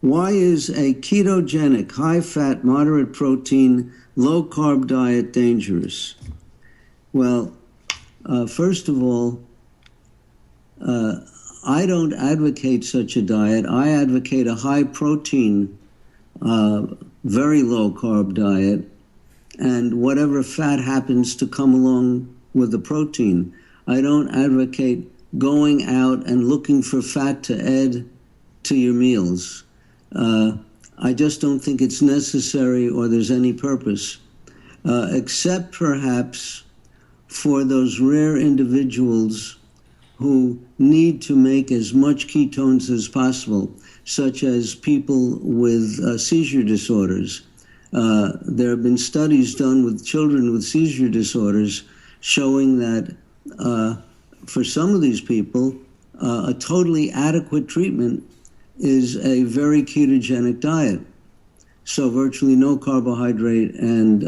Why is a ketogenic, high-fat, moderate protein, low-carb diet dangerous? Well, first of all, I don't advocate such a diet. I advocate a high-protein, very low-carb diet, and whatever fat happens to come along with the protein. I don't advocate going out and looking for fat to add to your meals. I just don't think it's necessary or there's any purpose, except perhaps for those rare individuals who need to make as much ketones as possible, such as people with seizure disorders. There have been studies done with children with seizure disorders showing that for some of these people, a totally adequate treatment is a very ketogenic diet. So virtually no carbohydrate and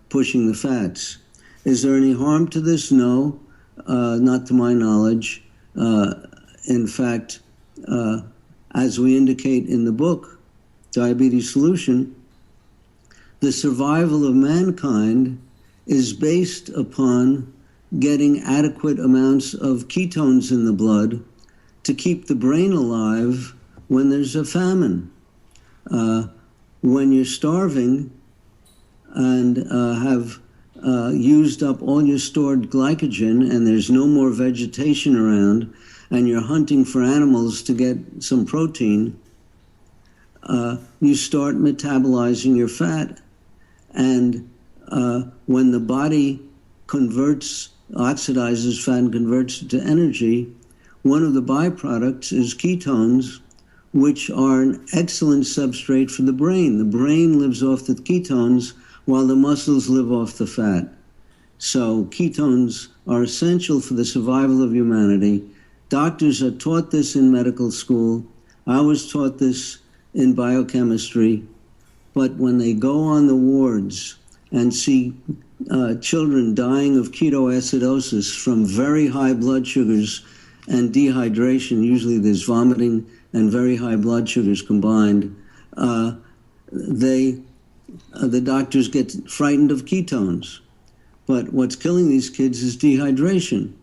pushing the fats. Is there any harm to this? No, not to my knowledge. In fact, as we indicate in the book, Diabetes Solution, the survival of mankind is based upon getting adequate amounts of ketones in the blood to keep the brain alive when there's a famine. When you're starving and have used up all your stored glycogen and there's no more vegetation around and you're hunting for animals to get some protein, you start metabolizing your fat. And when the body oxidizes fat and converts it to energy, one of the byproducts is ketones, which are an excellent substrate for the brain. The brain lives off the ketones while the muscles live off the fat. So ketones are essential for the survival of humanity. Doctors are taught this in medical school. I was taught this in biochemistry. But when they go on the wards and see children dying of ketoacidosis from very high blood sugars and dehydration, usually there's vomiting and very high blood sugars combined, the doctors get frightened of ketones. But what's killing these kids is dehydration.